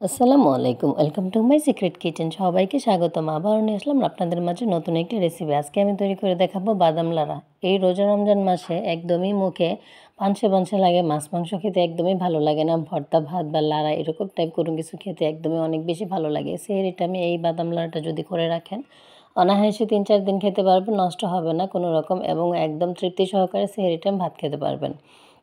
আসসালামু আলাইকুম, welcome to my secret kitchen. সবাইকে স্বাগতম। আবারও নিয়ে আসলাম আপনাদের মাঝে নতুন একটি রেসিপি। আজকে আমি তৈরি করে দেখাবো বাদাম লাড়া। এই রোজা রমজান মাসে একদমই মুখে পানসে পানসে লাগে, মাছ মাংস খেতে একদমই ভালো লাগে না, ভর্তা ভাত বা লাড়া এরকম টাইপ কোনো কিছু খেতে একদমই অনেক বেশি ভালো লাগে। সেহরিটা আমি এই বাদাম লাড়াটা যদি করে রাখেন অনায়াসে 3-4 দিন খেতে পারবেন, নষ্ট হবে না কোনো রকম, এবং একদম তৃপ্তি সহকারে সেহরি টাইম ভাত খেতে পারবেন।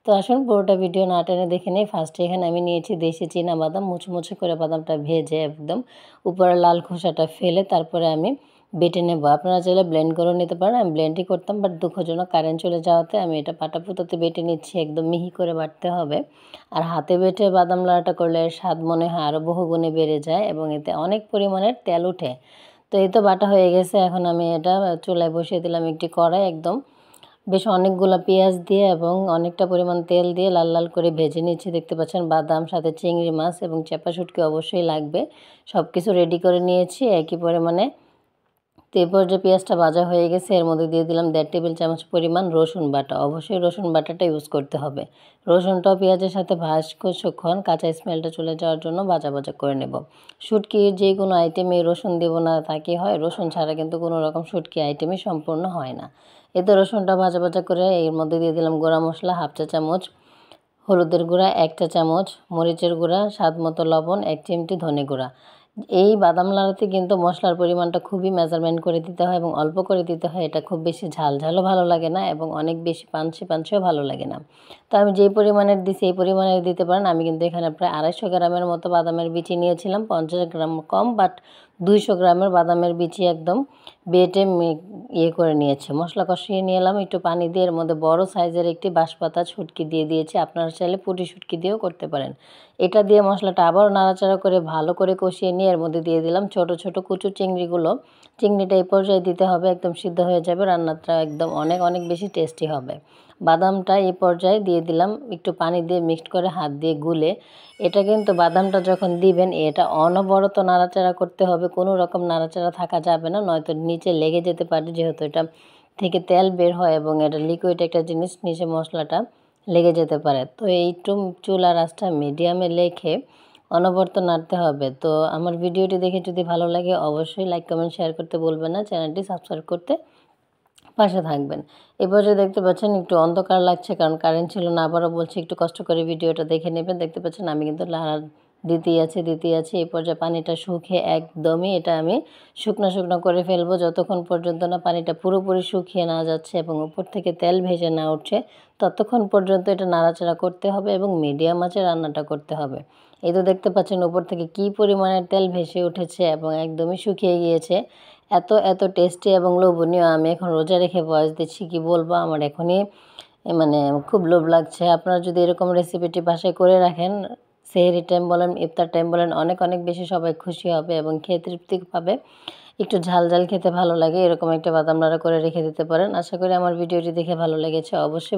তো আসুন পুরোটা ভিডিও না টেনে দেখে নিই। ফার্স্টে এখানে আমি নিয়েছি দেশি চীনা বাদাম, মুচমুচে করে বাদামটা ভেজে একদম উপরের লাল খোসাটা ফেলে তারপরে আমি বেটে নেব। আপনারা চাইলে ব্লেন্ড করেও নিতে পারেন, আমি ব্লেন্ডই করতাম, বাট দুঃখজনক কারেন্ট চলে যাওয়াতে আমি এটা পাটাপুতোতে বেটে নিচ্ছি। একদম মিহি করে বাটতে হবে, আর হাতে বেটে বাদাম লাড়াটা করলে এর স্বাদ মনে হয় আরও বহুগুণে বেড়ে যায় এবং এতে অনেক পরিমাণের তেল ওঠে। তো এই তো বাটা হয়ে গেছে, এখন আমি এটা চুলায় বসিয়ে দিলাম একটি কড়াই, একদম বেশ অনেকগুলো পেঁয়াজ দিয়ে এবং অনেকটা পরিমাণ তেল দিয়ে লাল লাল করে ভেজে নিচ্ছি। দেখতে পাচ্ছেন বাদাম, সাথে চিংড়ি মাছ এবং চেপা শুটকি অবশ্যই লাগবে। সব কিছু রেডি করে নিয়েছি একই পরিমাণে। তো এরপর যে পেঁয়াজটা ভাজা হয়ে গেছে এর মধ্যে দিয়ে দিলাম 1.5 টেবিল চামচ পরিমাণ রসুন বাটা। অবশ্যই রসুন বাটাটা ইউজ করতে হবে। রসুনটাও পেঁয়াজের সাথে কিছুক্ষণ কাঁচা স্মেলটা চলে যাওয়ার জন্য ভাজা ভাজা করে নেব। শুটকির যে কোনো আইটেমে রসুন দেব না তা কি হয়, রসুন ছাড়া কিন্তু কোনো রকম শুটকি আইটেমই সম্পূর্ণ হয় না। এতে রসুনটা ভাজা ভাজা করে এর মধ্যে দিয়ে দিলাম গুঁড়া মশলা হাফ চা চামচ, হলুদের গুঁড়া 1 চা চামচ, মরিচের গুঁড়া স্বাদ মতো লবণ, 1 চিমটি ধনে গুঁড়া। এই বাদাম লাড়াতে কিন্তু মশলার পরিমাণটা খুবই মেজারমেন্ট করে দিতে হয় এবং অল্প করে দিতে হয়। এটা খুব বেশি ঝাল ঝালও ভালো লাগে না এবং অনেক বেশি পানসে পানসেও ভালো লাগে না। তো আমি যেই পরিমাণের দিছি এই পরিমাণের দিতে পারেন। আমি কিন্তু এখানে প্রায় 250 গ্রামের মতো বাদামের বিচি নিয়েছিলাম, 50 গ্রাম কম, বাট 200 গ্রামের বাদামের বিচি একদম বেটে করে নিয়েছি। মশলা কষিয়ে নিয়ে এলাম একটু পানি দিয়ে, এর মধ্যে বড় সাইজের একটি বাঁশপাতা শুটকি দিয়ে দিয়েছি। আপনারা চাইলে পুঁটি শুটকি দিয়েও করতে পারেন। এটা দিয়ে মশলাটা আবারও নাড়াচাড়া করে ভালো করে কষিয়ে নিয়ে এর মধ্যে দিয়ে দিলাম ছোট ছোট কুচু চিংড়িগুলো। চিংড়িটা এই পর্যায়ে দিতে হবে, একদম সিদ্ধ হয়ে যাবে, রান্নাটা একদম অনেক অনেক বেশি টেস্টি হবে। বাদামটা এই পর্যায়ে দিয়ে দিলাম একটু পানি দিয়ে মিক্সড করে হাত দিয়ে গুলে। এটা কিন্তু বাদামটা যখন দিবেন এটা অনবরত নাড়াচাড়া করতে হবে, কোনো রকম নাড়াচাড়া থাকা যাবে না, নয়তো নিচে লেগে যেতে পারে, যেহেতু এটা থেকে তেল বের হয় এবং এটা লিকুইড একটা জিনিস, নিচে মশলাটা লেগে যেতে পারে। তো এইটু চুলার আঁচটা মিডিয়ামে রেখে অনবরত নাড়তে হবে। তো আমার ভিডিওটি দেখে যদি ভালো লাগে অবশ্যই লাইক কমেন্ট শেয়ার করতে বলবেন না, চ্যানেলটি সাবস্ক্রাইব করতে পাশে থাকবেন। এবার যে দেখতে পাচ্ছেন একটু অন্ধকার লাগছে কারণ কারেন্ট ছিল না, আবারও বলছি একটু কষ্ট করে ভিডিওটা দেখে নেবেন। দেখতে পাচ্ছেন আমি কিন্তু লাড়া দিতেই আছি। এই পর্যায়ে পানিটা শুকিয়ে একদমই এটা আমি শুকনো শুকনো করে ফেলবো, যতক্ষণ পর্যন্ত না পানিটা পুরোপুরি শুকিয়ে না যাচ্ছে এবং উপর থেকে তেল ভেসে না উঠছে ততক্ষণ পর্যন্ত এটা নাড়াচাড়া করতে হবে এবং মিডিয়াম আঁচে রান্নাটা করতে হবে। এই তো দেখতে পাচ্ছেন উপর থেকে কী পরিমাণের তেল ভেসে উঠেছে এবং একদমই শুকিয়ে গিয়েছে। এত এত টেস্টি এবং লোভনীয়। আমি এখন রোজা রেখে ভয়েস দিচ্ছি, কি বলবো, আমার এখনই মানে খুব লোভ লাগছে। আপনারা যদি এরকম রেসিপিটি বাসায় করে রাখেন, সেহরি টাইম বলেন ইফতার টাইম বলেন, অনেক অনেক বেশি সবাই খুশি হবে এবং খেয়ে তৃপ্তি পাবে। একটু ঝাল ঝাল খেতে ভালো লাগে, এরকম একটা বাদাম নাড়া করে রেখে দিতে পারেন। আশা করি আমার ভিডিওটি দেখে ভালো লেগেছে। অবশ্যই